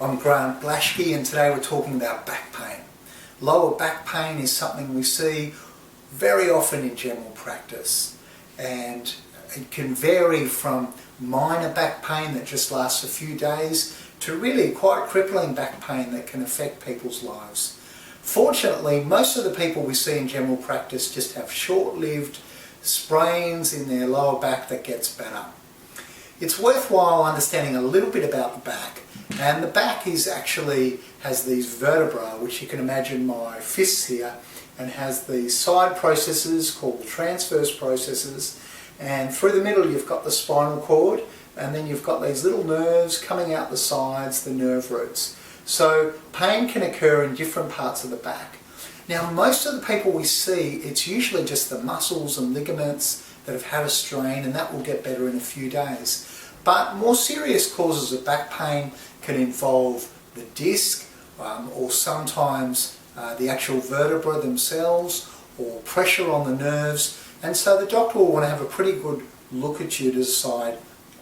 I'm Grant Blashki, and today we're talking about back pain. Lower back pain is something we see very often in general practice, and it can vary from minor back pain that just lasts a few days to really quite crippling back pain that can affect people's lives. Fortunately, most of the people we see in general practice just have short-lived sprains in their lower back that gets better. It's worthwhile understanding a little bit about the back. And the back has these vertebrae, which you can imagine my fists here, and has these side processes called the transverse processes, and through the middle you've got the spinal cord, and then you've got these little nerves coming out the sides, the nerve roots. So pain can occur in different parts of the back. Now most of the people we see, it's usually just the muscles and ligaments that have had a strain, and that will get better in a few days. But more serious causes of back pain can involve the disc, or sometimes the actual vertebra themselves, or pressure on the nerves, and so the doctor will want to have a pretty good look at you to decide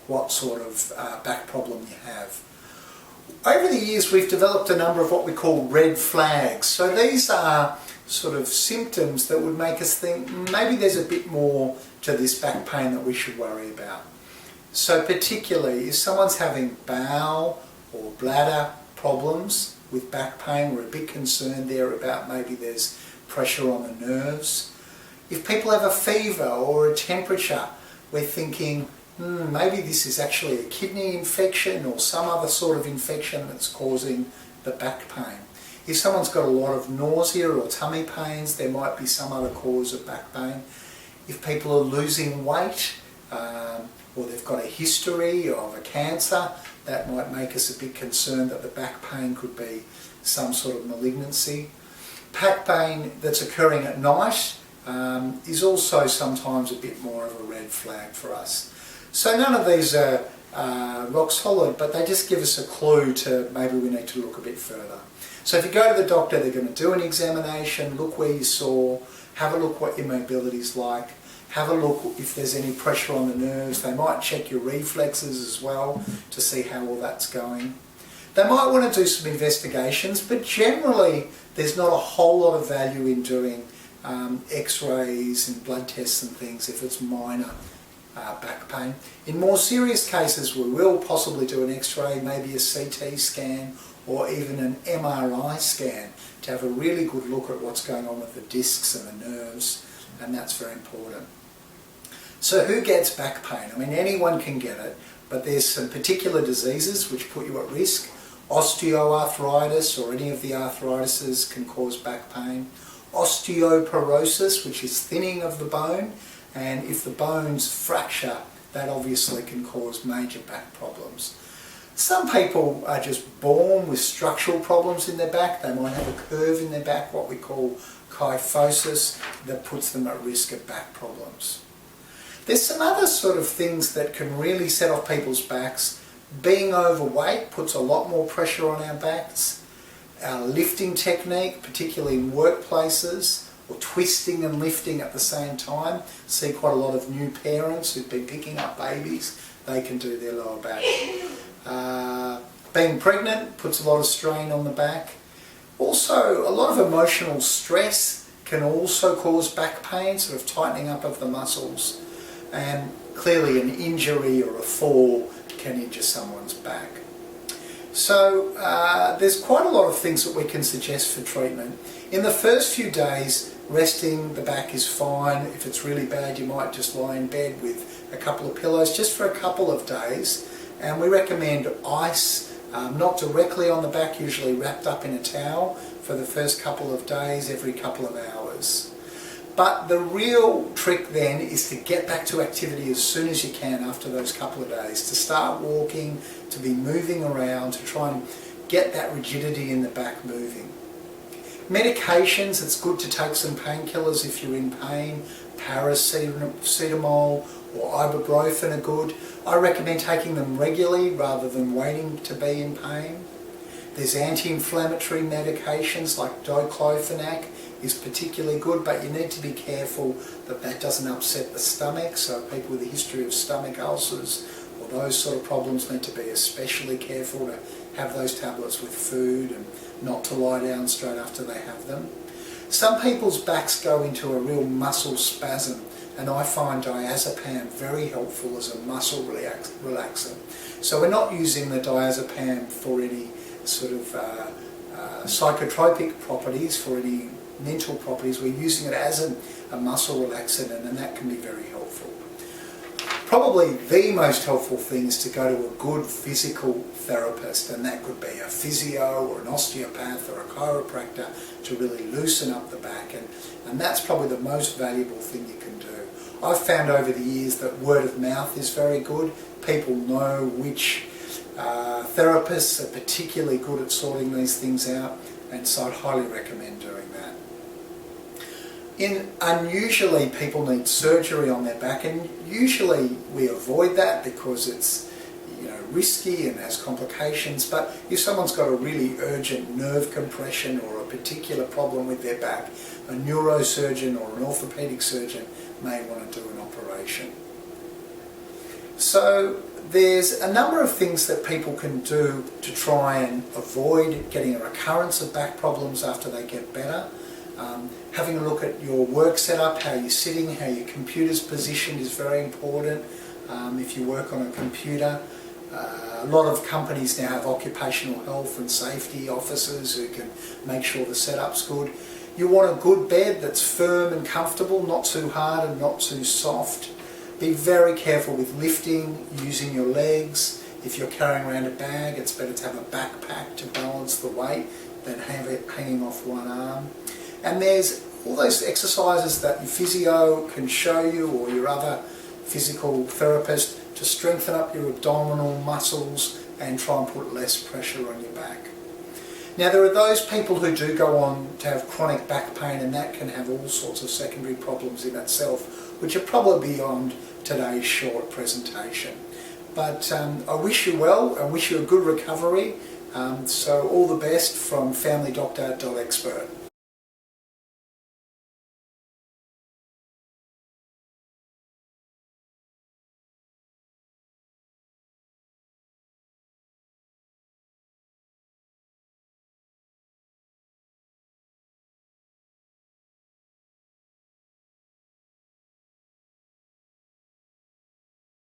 what sort of back problem you have. Over the years we've developed a number of what we call red flags. So these are sort of symptoms that would make us think maybe there's a bit more to this back pain that we should worry about. So particularly if someone's having bowel or bladder problems with back pain, we're a bit concerned there about maybe there's pressure on the nerves. If people have a fever or a temperature, we're thinking maybe this is actually a kidney infection or some other sort of infection that's causing the back pain. If someone's got a lot of nausea or tummy pains, there might be some other cause of back pain. If people are losing weight, or they've got a history of a cancer, that might make us a bit concerned that the back pain could be some sort of malignancy. Back pain that's occurring at night is also sometimes a bit more of a red flag for us. So none of these are rock solid, but they just give us a clue to maybe we need to look a bit further. So if you go to the doctor, they're going to do an examination, look where you saw, have a look what your mobility is like, have a look if there's any pressure on the nerves. They might check your reflexes as well to see how all that's going. They might want to do some investigations, but generally there's not a whole lot of value in doing x-rays and blood tests and things if it's minor back pain. In more serious cases we will possibly do an x-ray, maybe a CT scan or even an MRI scan to have a really good look at what's going on with the discs and the nerves, and that's very important. So who gets back pain? I mean, anyone can get it, but there's some particular diseases which put you at risk. Osteoarthritis or any of the arthritises can cause back pain. Osteoporosis, which is thinning of the bone, and if the bones fracture, that obviously can cause major back problems. Some people are just born with structural problems in their back. They might have a curve in their back, what we call kyphosis, that puts them at risk of back problems. There's some other sort of things that can really set off people's backs. Being overweight puts a lot more pressure on our backs. Our lifting technique, particularly in workplaces, or twisting and lifting at the same time. See quite a lot of new parents who've been picking up babies, they can do their lower back. Being pregnant puts a lot of strain on the back. Also, a lot of emotional stress can also cause back pain, sort of tightening up of the muscles. And clearly an injury or a fall can injure someone's back. So there's quite a lot of things that we can suggest for treatment. In the first few days, resting the back is fine. If it's really bad, you might just lie in bed with a couple of pillows just for a couple of days. And we recommend ice, not directly on the back, usually wrapped up in a towel for the first couple of days, every couple of hours. But the real trick then is to get back to activity as soon as you can after those couple of days, to start walking, to be moving around, to try and get that rigidity in the back moving. Medications, it's good to take some painkillers if you're in pain. Paracetamol or ibuprofen are good. I recommend taking them regularly rather than waiting to be in pain. There's anti-inflammatory medications like diclofenac is particularly good, but you need to be careful that that doesn't upset the stomach. So people with a history of stomach ulcers or those sort of problems need to be especially careful to have those tablets with food and not to lie down straight after they have them. Some people's backs go into a real muscle spasm, and I find diazepam very helpful as a muscle relaxer. So we're not using the diazepam for any sort of psychotropic properties, for any mental properties. We're using it as a muscle relaxant, and that can be very helpful. Probably the most helpful thing is to go to a good physical therapist, and that could be a physio or an osteopath or a chiropractor to really loosen up the back, and that's probably the most valuable thing you can do. I've found over the years that word of mouth is very good. People know which therapists are particularly good at sorting these things out, and so I'd highly recommend doing that. Unusually, people need surgery on their back, and usually we avoid that because it's risky and has complications. But if someone's got a really urgent nerve compression or a particular problem with their back, a neurosurgeon or an orthopedic surgeon may want to do an operation. So there's a number of things that people can do to try and avoid getting a recurrence of back problems after they get better. Having a look at your work setup, how you're sitting, how your computer's positioned is very important. If you work on a computer, a lot of companies now have occupational health and safety officers who can make sure the setup's good. You want a good bed that's firm and comfortable, not too hard and not too soft. Be very careful with lifting, using your legs. If you're carrying around a bag, it's better to have a backpack to balance the weight than have it hanging off one arm. And there's all those exercises that your physio can show you, or your other physical therapist, to strengthen up your abdominal muscles and try and put less pressure on your back. Now, there are those people who do go on to have chronic back pain, and that can have all sorts of secondary problems in itself, which are probably beyond today's short presentation. But I wish you well, I wish you a good recovery. So all the best from familydoctor.expert.